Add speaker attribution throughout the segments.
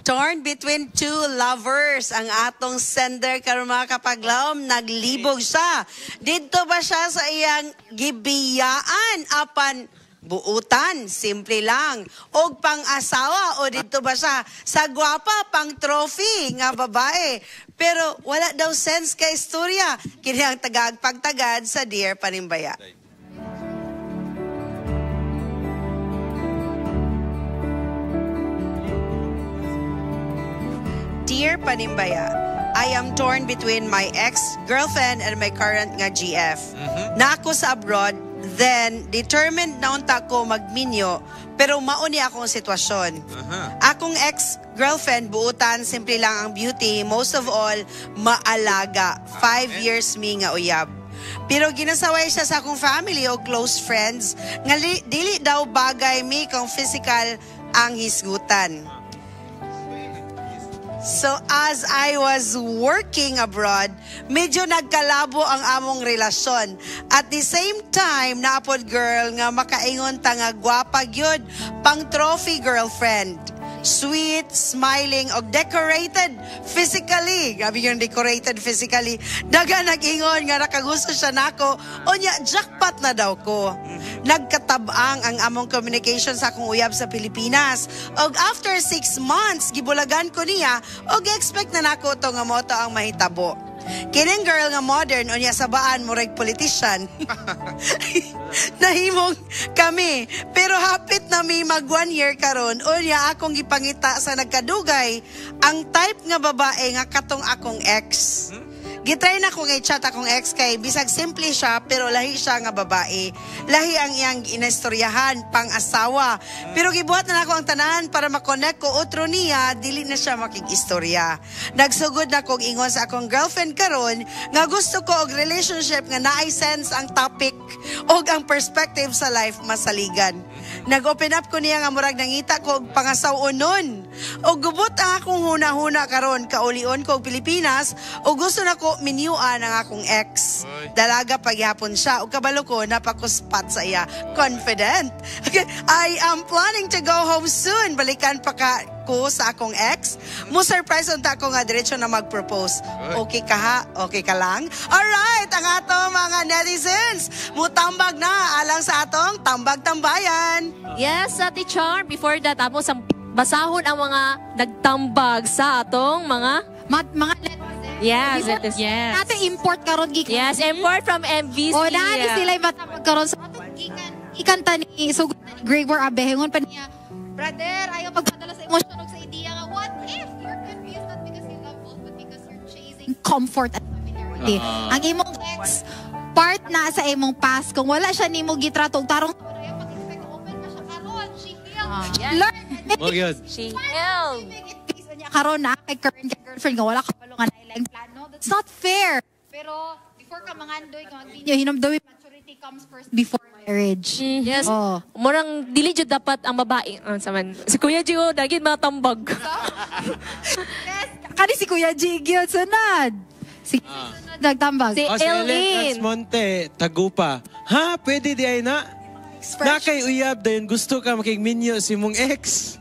Speaker 1: Torn between two lovers. Ang atong sender karon mga kapaglawom, naglibog siya. Dito ba siya sa iyang gibiyaan apan buutan, simple lang. O pang-asawa, o dito ba siya sa gwapa, pang trophy nga babae. Pero wala daw sense ka istorya. Kini ang tagag-pagtagad sa Dear Panimbaya. Dear Panimbaya, I am torn between my ex-girlfriend and my current nga GF. Na ako sa abroad, then determined na unta ko magminyo, pero mauni akong sitwasyon. Akong ex-girlfriend, buutan, simple lang ang beauty, most of all, maalaga. 5 years mi nga uyab. Pero ginasaway siya sa akong family o close friends, nga dili daw bagay mi kung physical ang hisgutan. So as I was working abroad, medyo nagkalabo ang among relasyon. At the same time, naapod girl nga makaingon ta nga gwapa gyud, pang trophy girlfriend. Sweet, smiling, og decorated physically. Gabi yung decorated physically. Daga nag-ingon nga nakagusto siya nako. Onya, jackpot na daw ko. Nagkatabang ang among communication sa akong uyab sa Pilipinas. Og after 6 months, gibulagan ko niya, og expect na nako to nga moto ang mahitabo. Kining girl nga modern, onya sabaan mo reg politician. Nahimong kami. Pero hapit na may mag 1 year karon, onya akong gipangita sa nagkadugay, ang type nga babae nga katong akong ex. Gitry na kong i-chat akong ex kay bisag simple siya pero lahi siya nga babae. Lahi ang iyang inestoryahan, pang-asawa. Pero gibuhat na ako ang tanan para makonect ko otro niya, dili na siya makig-istorya. Nagsugod na kong ingon sa akong girlfriend karon nga gusto ko og relationship nga naay sense ang topic og ang perspective sa life masaligan. Nag-open up ko niya nga murag nangita ko og pangasaw-unon. Og gubot ang akong huna-huna karon kaulion ko og Pilipinas og gusto na ko minyuan ang akong ex. Dalaga pagyapon siya o kabalo ko napakuspat sa iya. Confident. Okay. I am planning to go home soon. Balikan pa ko sa akong ex. Mo-surprise unta ko nga diretso na mag-propose. Okay ka ha? Okay ka lang? Alright, ang atong mga netizens. Mutambag na alang sa atong tambag-tambayan.
Speaker 2: Yes, Ate Char. Before that, basahon ang mga nagtambag sa atong mga yes, it is. Yes.
Speaker 3: Nato import karon gikan.
Speaker 2: Yes, import from MVC.
Speaker 3: O na sila matapag karon sa atong ikanta ni Sugod Great War Abehengon pa niya. Brother, ayaw pagpadala sa emosyon og sa idea nga what if you're confused not because you love both but because you're chasing comfort and familiarity. Ang imong ex part na sa imong past kung wala siya nimo gitrato og tarong ayaw pag-expect open pa siya karon. She healed. Learn.
Speaker 2: She healed.
Speaker 3: Karon na kay current girlfriend nga wala ka palo nga nailang plano. That's not fair. Pero before ka mangandoy ka magbinyo hinumdumi maturity comes first before marriage.
Speaker 2: Yes. Murang dili jud dapat ang babae saman. Si Kuya Gio dagit mga tambag.
Speaker 3: Yes, kani si Kuya Gio sunod. Si nagtambag.
Speaker 2: Si Elin
Speaker 4: Monte Tagupa. Ha, pwede di ay na. Na kay uyab dayon gusto ka makigminyo si mong ex.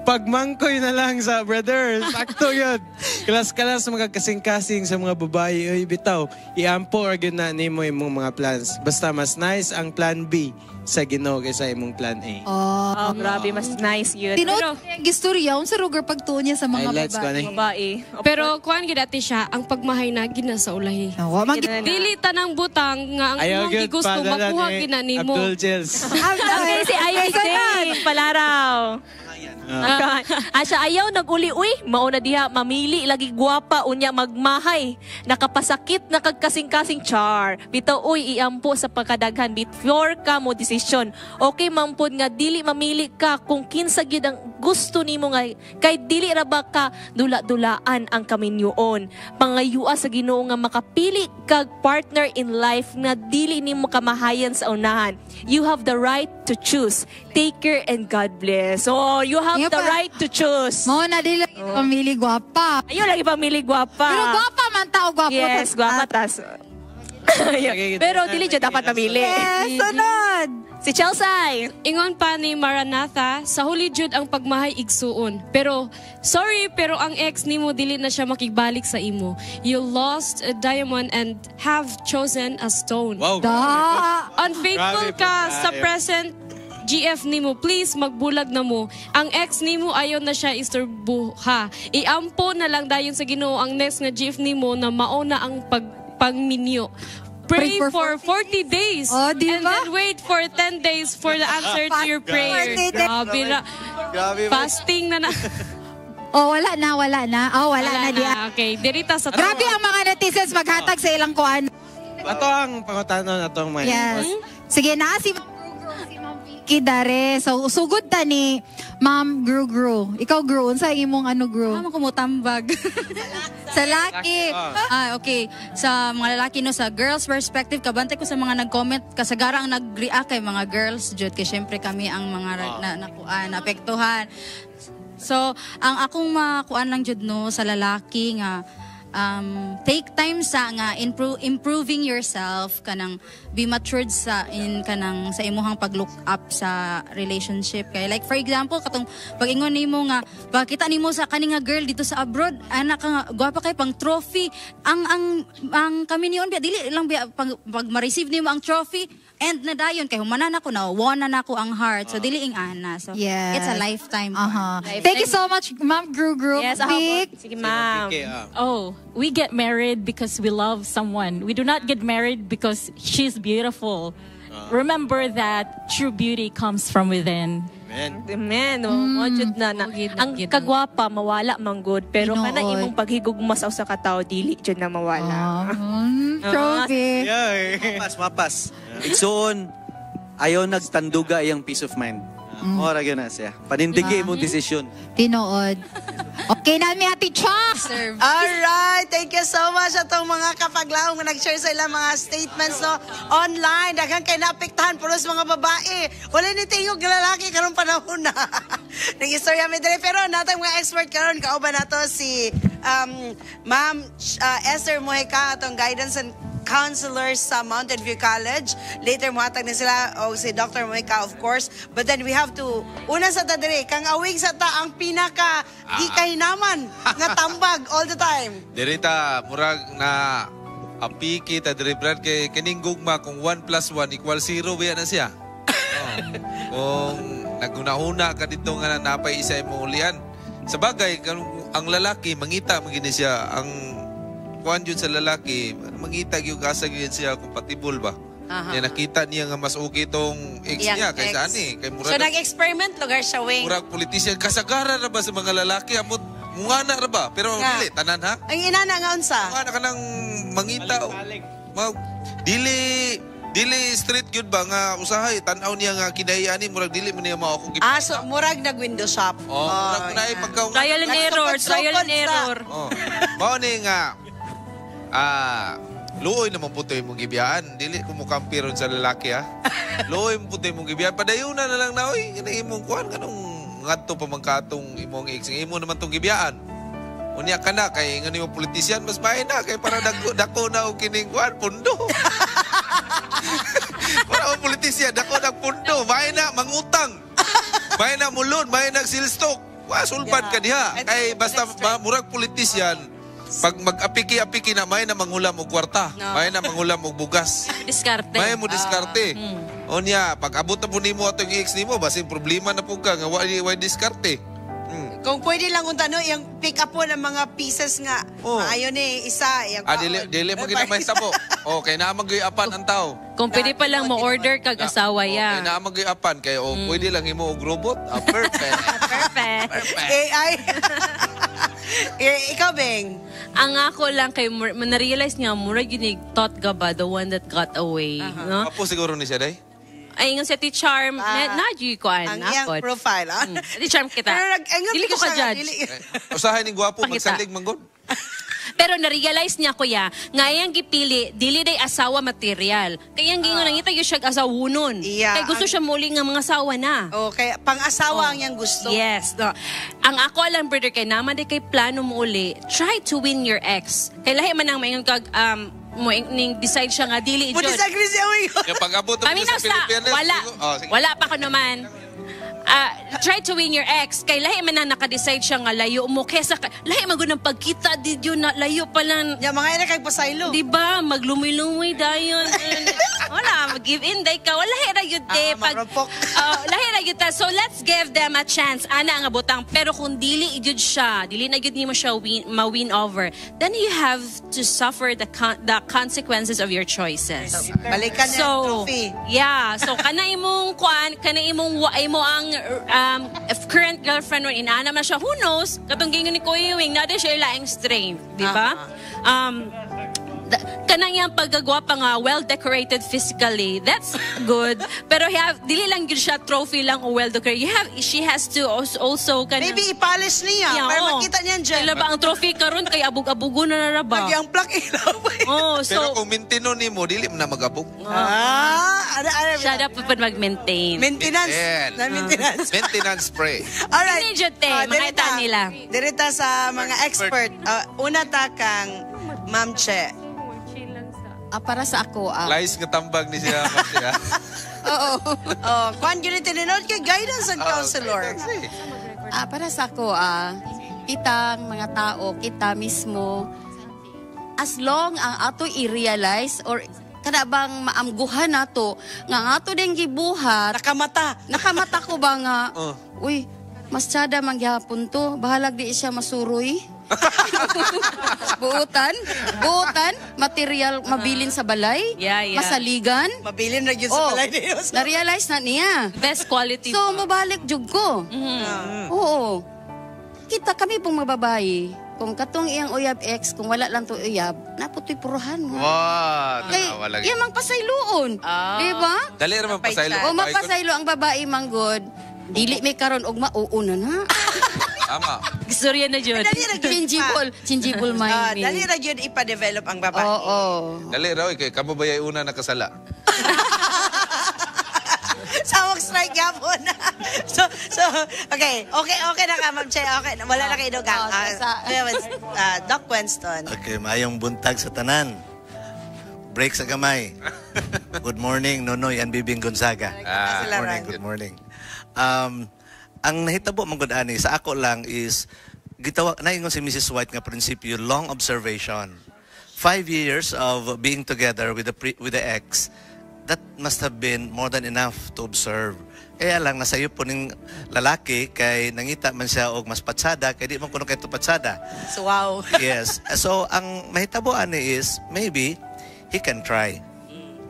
Speaker 4: Pagmangkoy na lang sa brother. Sakto yun. Kalas-kalas magkakasing-kasing sa mga babae. Uy, bitaw, iampo or gina ni mo imong mga plans. Basta mas nice ang plan B sa Ginoo kaysa imong plan A.
Speaker 2: Oh, grabe, mas nice yun.
Speaker 3: Tinod yung istorya, sa Ruger pagtuon niya sa mga
Speaker 2: babae.
Speaker 5: Pero kuan gid ati siya, ang pagmahay na gina sa ulahi. Dili tanang butang nga ang imong gigusto makuha gina nimo.
Speaker 4: Abdul Jels.
Speaker 2: Okay, si Ayaw Palaraw. Asya ayaw nag-uli-uy, mauna diha mamili lagi gwapa unya magmahay. Nakapasakit na kagkasing-kasing char. Bitaw uy iampo sa pagkadaghan before ka mo desisyon. Okay mampod nga dili mamili ka kung kinsa gyud ang gusto nimo nga kay dili ra ba ka dula-dulaan ang kaminyoon. Pangayua sa Ginoo nga makapili kag partner in life nga dili nimo kamahayan sa unahan. You have the right to choose. Take care and God bless. So you have the right to choose.
Speaker 3: Mo na dili pamili gwapa.
Speaker 2: Ayun lagi pamili gwapa.
Speaker 3: Pero gwapa man tao gwapa.
Speaker 2: Yes, gwapa tas. Pero dili jud dapat pamili.
Speaker 3: Yes, sunod.
Speaker 2: Si Chelsea.
Speaker 5: Ingon pa ni Maranatha, sa huli jud ang pagmahay igsuon. Pero, sorry, pero ang ex nimo dili na siya makigbalik sa imo. You lost a diamond and have chosen a stone.
Speaker 4: Wow.
Speaker 5: Unfaithful
Speaker 4: Grabe
Speaker 5: ka
Speaker 4: po
Speaker 5: sa
Speaker 4: tayo.
Speaker 5: present GF nimo, please magbulag na mo. Ang ex nimo ayaw na siya istorbuha. Iampo na lang dayon sa Ginoo ang next nga GF nimo na mauna ang pagminyo. Pray for 40 days.
Speaker 3: Oh, di
Speaker 5: and
Speaker 3: ba?
Speaker 5: then wait for 10 days for the answer to your prayer.
Speaker 3: 40 days.
Speaker 5: Grabe na.
Speaker 6: Grabe ba?
Speaker 5: Fasting na na.
Speaker 3: Oh, wala na. Oh, wala na di.
Speaker 5: Okay, dirita sa
Speaker 3: Grabe ang mga netizens maghatag sa ilang kuan.
Speaker 4: Ato ang pangutanon atong mga
Speaker 3: Yes. Sige na, si Ma'am Vicky Dare. So, sugod ta ni Ma'am Gru. Ikaw, Gru, unsa imong ano, Gru?
Speaker 7: Tama ko mo tambag. Sa laki. Okay. Sa mga lalaki no, sa girls perspective, kabantay ko sa mga nag-comment, kasagara ang nag-react kay mga girls, jud kay syempre kami ang mga naapektuhan. So, ang akong makuan lang jud no sa lalaki nga take time sa nga improving yourself kanang be matured sa imuhang pag-look up sa relationship kay like for example katong pag-ingon nimo nga pakita nimo sa kani nga girl dito sa abroad anak ka nga gwapa kay pang trophy ang kami niyon biya dili lang biya pag ma-receive nimo ang trophy and na dayon kay humanan ako na won na nako ang heart so dili ing ana so
Speaker 3: Yes.
Speaker 7: it's a lifetime.
Speaker 3: Thank you so much, Ma'am Gru.
Speaker 2: Yes,
Speaker 3: Vic.
Speaker 2: Sige, ma'am.
Speaker 8: Oh, we get married because we love someone. We do not get married because she's beautiful. Remember that true beauty comes from within.
Speaker 2: Amen. Mo jud na. Ang kagwapa mawala man good pero
Speaker 3: Tinuod.
Speaker 2: kana imong paghigugma sa usa ka tawo dili jud na mawala.
Speaker 3: Trophy.
Speaker 6: Mapas. Igsoon, ayaw nagtanduga iyang peace of mind. Ora gyud na siya. Panindige imong desisyon.
Speaker 3: Tinood. Okay na mi Ate Cha.
Speaker 1: Alright, thank you so much atong mga kapaglaong nga nag-share sa ilang mga statements no online. Daghang kay naapektahan puros mga babae. Wala ni tingog nga lalaki karong panahon na. Nag-istorya mi dire pero natang mga expert karon kauban nato si Ma'am Esther Mojica atong guidance and counselor sa Mountain View College. Later, muhatag na sila o si Dr. Mojica, of course. But then we have to, una sa ta dire, kang awing sa ta ang pinaka di kahinaman nga tambag all the time.
Speaker 9: Dirita, murag na apiki ta dire Brad kay kining gugma kung 1 plus 1 equal 0 biya na siya. Kung naguna-una ka dito nga napay isa imong ulian. Sa bagay, ang lalaki mangita magini siya ang kuan jud sa lalaki, mangita gyud asa gyud siya compatible ba. Niya nakita niya nga mas okay tong ex niya kaysa ani kay murag.
Speaker 1: So nag-experiment lugar siya wing.
Speaker 9: Murag politician kasagara ra ba sa mga lalaki amot mungana ra ba pero dili tanan ha.
Speaker 1: Ang inana nga unsa?
Speaker 9: Mungana ka nang mangita. Dili street gyud ba nga usahay tan-aw niya nga kinahiyani murag dili man niya mao akong
Speaker 1: So murag nag-window shop.
Speaker 9: murag na pagka
Speaker 2: Trial and error.
Speaker 9: mao ni nga luoy naman puto imong gibiyaan. Dili ko mo kampiron sa lalaki ha. Luoy mo puto imong gibiyaan. Padayunan na lang na, oy, ganang imong kuhan, ganong ngadto pa magkatong imong ex. Imo naman tong gibiyaan. Unya ka na, kay nga imong politisyan, mas mahin na, kay para dako na o kining kuhan, pundo. Para o politisyan, dako na pundo. Mahin na, mangutang. Mahin na mulon, mahin na silstok. Sulbad ka diha. Kay basta murag politisyan, pag mag-apiki-apiki na, may na mangulam o kwarta. May na mangulam o bugas.
Speaker 2: Diskarte.
Speaker 9: May mo diskarte. O niya, pag abot na po ni mo atong ex ni mo, basin problema na po ka, nga why diskarte.
Speaker 1: Kung pwede lang untano, yung pick up po ng mga pieces nga. Ayaw ni isa.
Speaker 9: Dili mo ginamay sa po. O, kay naamag-apan ang tao.
Speaker 2: Kung pwede pa lang mo-order kag asawa
Speaker 9: Kay
Speaker 2: ya.
Speaker 9: naamag-apan, kay pwede lang imo og robot. Perfect.
Speaker 2: Perfect.
Speaker 1: AI. Ikaw, Beng.
Speaker 2: Ang ako lang kay na-realize niya mura ginig thought ka ba the one that got away, no?
Speaker 9: Apo siguro ni siya day.
Speaker 2: Ay nga si Ate Charm, na-judge ko
Speaker 1: Ang iyang profile,
Speaker 2: Ate Charm kita.
Speaker 1: Pero nag-engot
Speaker 2: Dili ko
Speaker 1: siya,
Speaker 2: ka-judge.
Speaker 9: Usahay ning gwapo
Speaker 2: Pakita.
Speaker 9: magsandig manggod.
Speaker 2: Pero na-realize niya kuya, nga iyang gipili, dili day asawa material. Kaya ang gingon nangita yung siya asawunon.
Speaker 1: Yeah,
Speaker 2: Kaya gusto siya muli nga mga asawa na.
Speaker 1: Okay, pang-asawa ang iyang gusto.
Speaker 2: Yes. No. Ang ako alam, brother, kay naman di kay plano mo uli, try to win your ex. Kay lahi man ang maingon kag,
Speaker 10: mo ning decide siya nga dili
Speaker 1: Mo
Speaker 10: jud.
Speaker 1: disagree siya, uy.
Speaker 9: Yung pag-abot mo
Speaker 10: Paminaw
Speaker 9: sa
Speaker 10: sa
Speaker 9: Pilipinas. Sige.
Speaker 10: wala pa ko naman. Try to win your ex. Kay lahi man na naka-decide siya nga layo mo. Kesa lahi man ng pagkita di yun na layo pa lang.
Speaker 1: Ya, mga ina kay pasaylo.
Speaker 10: Di ba? Maglumoy-lumoy dayon. Wala, mag-give in day ka. Wala ra yun te.
Speaker 1: Marupok.
Speaker 10: Lahi ra yun ta. So let's give them a chance. Ana ang abutang. Pero kung dili jud siya, dili na jud nimo siya ma-win over, then you have to suffer the consequences of your choices.
Speaker 1: Balikan niya ang trophy.
Speaker 10: Yeah. So kana imong ang current girlfriend mo, inaana man siya, who knows, katong gingon ni Kuya Wing, na siya laing strength, di ba? Kanang yung paggagwapa nga, well-decorated physically, that's good. Pero dili lang yun siya trophy lang o well-decorated. She has to also
Speaker 1: Maybe ipalis niya, para makita niya dyan.
Speaker 10: Kaya ba ang trophy karon kay abug-abugo na naraba?
Speaker 1: Lagi ang plak ilaw.
Speaker 9: Pero kung mintino ni mo, dili mo na mag-abog.
Speaker 10: Siya dapat pa mag-maintain.
Speaker 1: Maintenance.
Speaker 9: Maintenance spray.
Speaker 1: Alright.
Speaker 10: Dinidyote, mga ita nila.
Speaker 1: Dirita sa mga expert. Una ta kang Ma'am Che.
Speaker 7: Para sa ako,
Speaker 9: Lies nga tambag ni siya.
Speaker 1: Oo. Kwan yun yung tininod kay guidance and counselor.
Speaker 7: Para sa ako, kitang mga tao, kita mismo, as long ang ato i-realize or kada bang maamguhan nato nga ato ding gibuhat, nakamata ko ba nga, uy, mas tsada mangyapon to, bahalag di siya masuroy. buutan, material mabilin sa balay, masaligan.
Speaker 1: Mabilin na yun sa balay niyo.
Speaker 7: Na-realize na niya.
Speaker 10: Best quality.
Speaker 7: So, mabalik jug ko. Oo. Kita kami pong mababayi. Kung katong iyang uyab ex, kung wala lang to uyab, naputoy puruhan mo.
Speaker 9: Wow.
Speaker 7: Kay, iyang pasayloon. Diba?
Speaker 9: Dali naman pasaylo.
Speaker 7: O mapasaylo ang babae manggod, dili may karon og mauuna na.
Speaker 9: Tama.
Speaker 10: Gistorya na jud.
Speaker 7: Chinjibul mind.
Speaker 1: Dali ra yun ipa-develop ang babae.
Speaker 7: Oo.
Speaker 9: Dali raw, kay kamo ba yung una nakasala?
Speaker 1: Sawag strike yapon. Okay na ka, Ma'am Che. Okay, wala na kayo dugang. Doc Winston.
Speaker 11: Okay, mayong buntag sa tanan. Break sa gamay. Good morning, Nonoy and Bibing Gonzaga. Good morning. Ang nahitabo mong ani sa ako lang is gitawa naingon si Mrs. White nga prinsipyo long observation. 5 years of being together with the ex, that must have been more than enough to observe. Kaya lang nasa iyo po ning lalaki kay nangita man siya og mas patsada kay di man kuno kay to patsada.
Speaker 1: So wow.
Speaker 11: Yes. So ang mahitabo ani is maybe he can try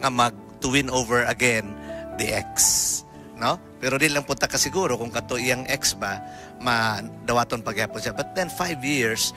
Speaker 11: nga to win over again the ex. No? Pero di lang punta ka siguro kung kato iyang ex ba, madawaton pagyapon siya. But then 5 years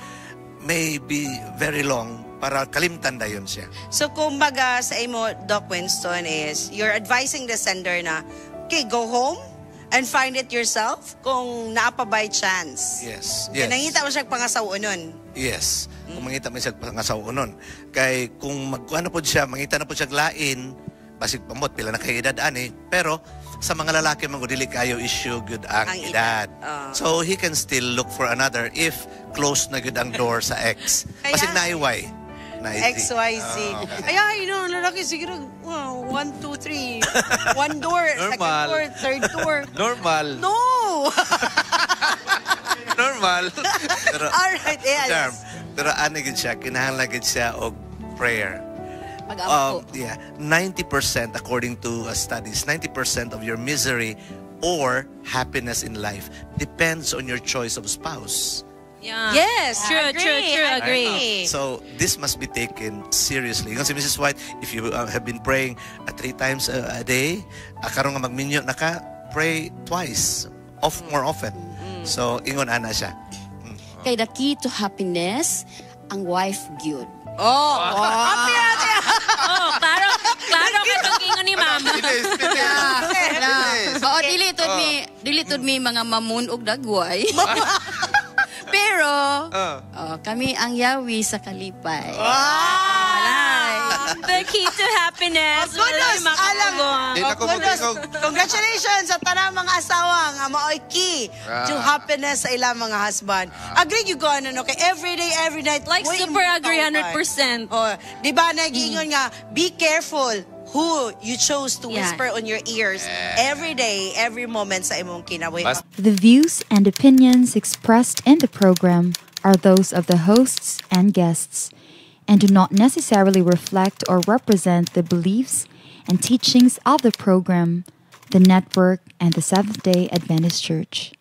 Speaker 11: may be very long para kalimtan na yun siya.
Speaker 1: So kumbaga sa imo, Doc Winston, is you're advising the sender na, okay, go home and find it yourself kung naapa by chance.
Speaker 11: Yes.
Speaker 1: Kaya nangita mo siya pangasawunon.
Speaker 11: Yes. Kung mangita mo siya pangasawunon. Kay kung magkuano po siya, mangita na po siya lain, basig pamot, pila na kay edad ani, pero sa mga lalaki mga dili kayo issue good ang edad. So he can still look for another if close na good ang door sa ex. Basig naiway.
Speaker 1: XYZ. Kaya lalaki siguro 1, 2, 3. One door, second door, third door.
Speaker 9: Normal.
Speaker 1: No!
Speaker 9: Normal.
Speaker 11: Pero,
Speaker 1: alright, yes.
Speaker 11: Pero ano gid siya, kinahanglan gid siya og prayer. 90% according to studies, 90% of your misery or happiness in life depends on your choice of spouse.
Speaker 10: Yeah. Yes, true, agree.
Speaker 11: So this must be taken seriously. Yung si Mrs. White, if you have been praying 3 times a day, karon nga magminyo na ka, pray twice, more often. So ingon ana siya.
Speaker 7: Kay the key to happiness, ang wife good.
Speaker 10: Klaro ka tong ni mama.
Speaker 7: Dilitod mi mga mamun og dagway. Pero kami ang yawi sa kalipay.
Speaker 10: Thank key to happiness.
Speaker 1: Goodness, alam mo.
Speaker 9: Di na ko mag-ingog.
Speaker 1: Congratulations sa tanang mga asawa nga mao'y key to happiness sa ilang mga husband. Agree you go ano no kay every day, every night.
Speaker 10: Like super agree 100%.
Speaker 1: Oh, di ba nag-iingon nga be careful who you chose to whisper on your ears every day, every moment sa imong kinabuhi.
Speaker 12: The views and opinions expressed in the program are those of the hosts and guests and do not necessarily reflect or represent the beliefs and teachings of the program, the network, and the Seventh-day Adventist Church.